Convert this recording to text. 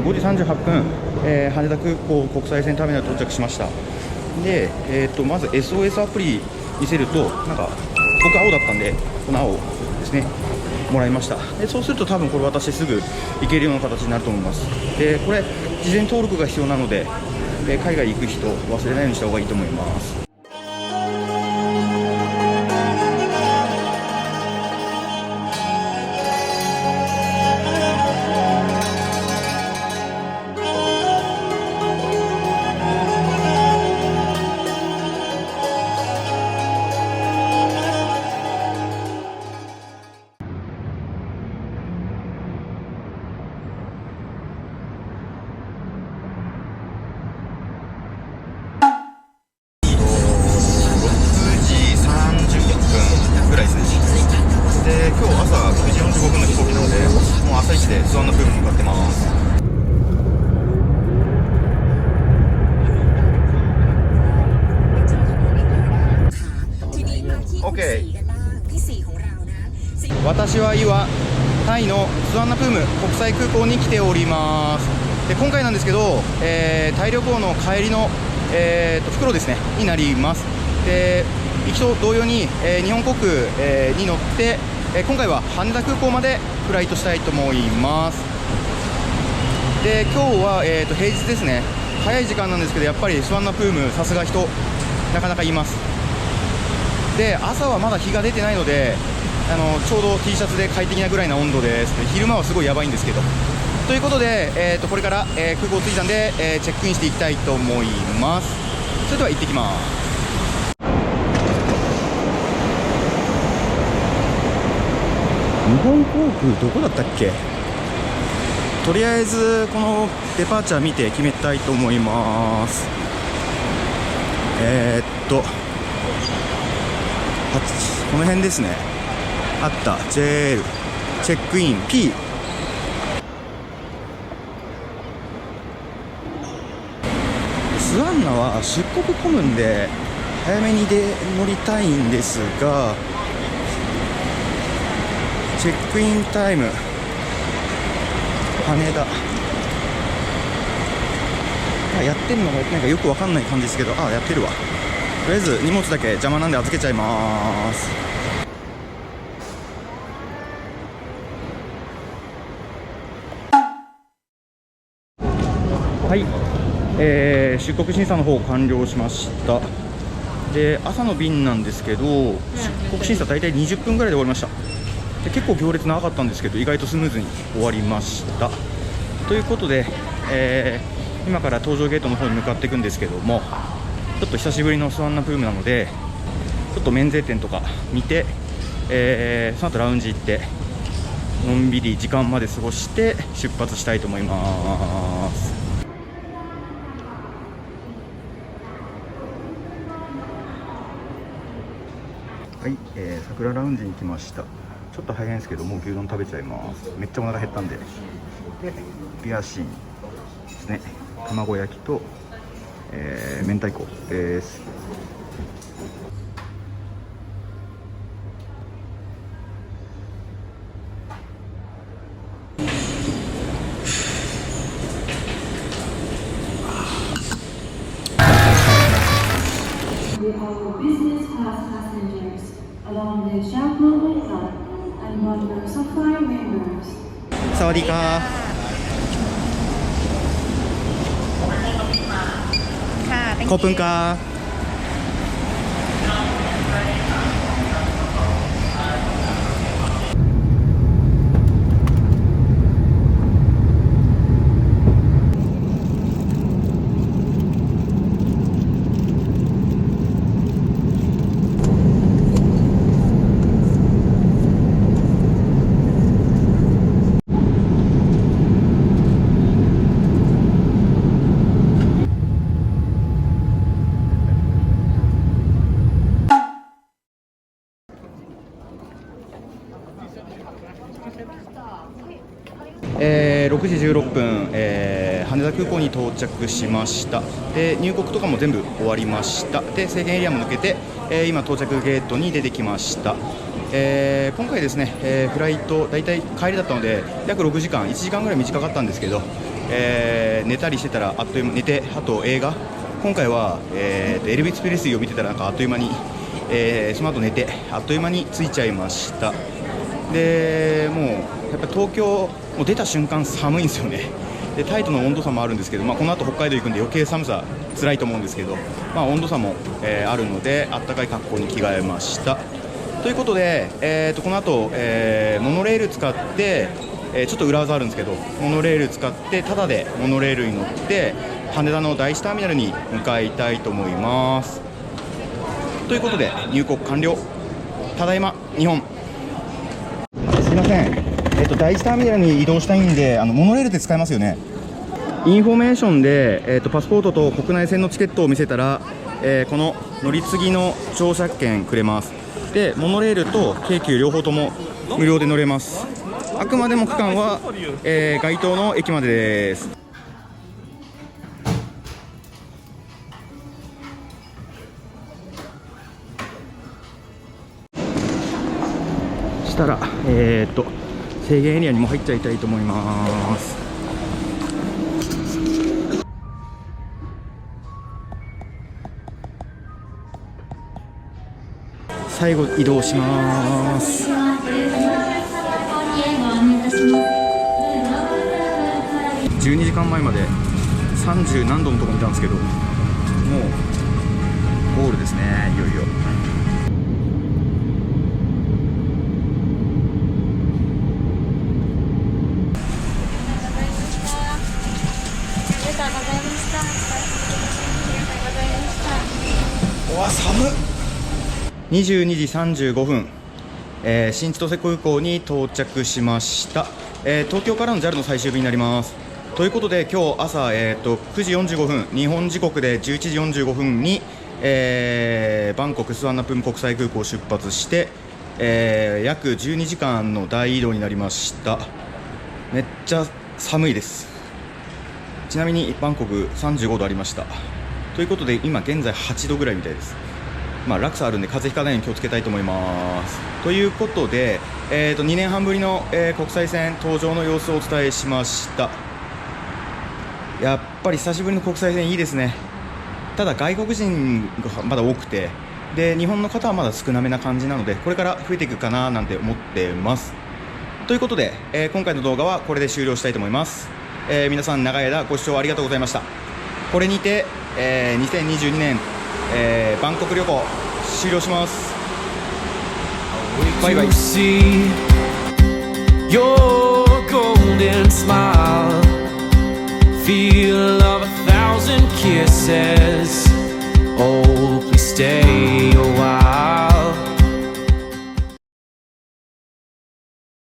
5時38分、羽田空港国際線ターミナル到着しました。で、まず SOS アプリ見せると、なんか僕青だったんで、この青ですね、もらいました。でそうすると多分これ私すぐ行けるような形になると思います。でこれ事前登録が必要なので、海外行く人忘れないようにした方がいいと思います。今日朝9時45分の飛行機なので、もう朝一でスワンナプームに向かってます。OK。私は今タイのスワンナプーム国際空港に来ております。で今回なんですけど、タイ旅行の帰りの、袋ですねになります。で行きと同様に、日本航空、に乗って今回は羽田空港までフライトしたいと思います。で今日は、平日ですね。早い時間なんですけど、やっぱりスワンナプームさすが人なかなかいます。で朝はまだ日が出てないので、ちょうど T シャツで快適なぐらいな温度です。で昼間はすごいやばいんですけど、ということで、これから、空港着いたんで、チェックインしていきたいと思います。それでは行ってきます。日本航空どこだったっけ。とりあえずこのデパーチャー見て決めたいと思います。この辺ですね。あった JL チェックイン P。 スワンナは出国混むんで早めに乗りたいんですが、チェックインタイム羽田、やってるのがなんかよくわかんない感じですけど、やってるわ。とりあえず荷物だけ邪魔なんで預けちゃいます。はい、出国審査の方完了しました。で朝の便なんですけど、出国審査大体20分ぐらいで終わりました。で結構行列長かったんですけど、意外とスムーズに終わりました。ということで、今から搭乗ゲートの方に向かっていくんですけども、ちょっと久しぶりのスワンナプームなので、ちょっと免税店とか見て、その後ラウンジ行ってのんびり時間まで過ごして出発したいと思います。はい、桜ラウンジに来ました。ちょっと早いんですけど、もう牛丼食べちゃいます。めっちゃお腹減ったんで。でビアシーンですね。卵焼きと、明太子です。サワディーカー。コープンカー。6時16分、羽田空港に到着しました。で入国とかも全部終わりました。で制限エリアも抜けて、今到着ゲートに出てきました。今回ですね、フライトだいたい帰りだったので約6時間、1時間ぐらい短かったんですけど、寝たりしてたらあっという間寝て、あと映画、今回は、エルビス・プレスリーを見てたらなんかあっという間に、その後寝てあっという間に着いちゃいました。でもうやっぱ東京もう出た瞬間寒いんですよね。でタイとの温度差もあるんですけど、この後北海道行くんで余計寒さ辛いと思うんですけど、温度差も、あるのであったかい格好に着替えました。ということで、この後、モノレール使って、ちょっと裏技あるんですけど、モノレール使ってタダでモノレールに乗って羽田の第一ターミナルに向かいたいと思います。ということで入国完了。ただいま日本。すいません、第一ターミナルに移動したいんで、モノレールって使えますよね。インフォメーションで、パスポートと国内線のチケットを見せたら、この乗り継ぎの乗車券くれます。でモノレールと京急両方とも無料で乗れます。あくまでも区間は、該当の駅までです。したら、制限エリアにも入っちゃいたいと思います。最後移動します。12時間前まで30何度のところにいたんですけど、もうゴールですね、いよいよ。うわ寒っ。22時35分、新千歳空港に到着しました。東京からの JAL の最終便になります。ということで今日朝、9時45分、日本時刻で11時45分に、バンコクスワンナプーム国際空港を出発して、約12時間の大移動になりました。めっちゃ寒いです。ちなみにバンコク35度ありました。ということで今現在8度ぐらいみたいです。落差あるんで風邪ひかないように気をつけたいと思います。ということで、2年半ぶりの、国際線搭乗の様子をお伝えしました。やっぱり久しぶりの国際線いいですね。ただ外国人がまだ多くて、で日本の方はまだ少なめな感じなので、これから増えていくかななんて思ってます。ということで、今回の動画はこれで終了したいと思います。皆さん長い間ご視聴ありがとうございました。これにて、2022年、バンコク旅行終了します。バイバイ。Feel of 1,000 kisses. Oh.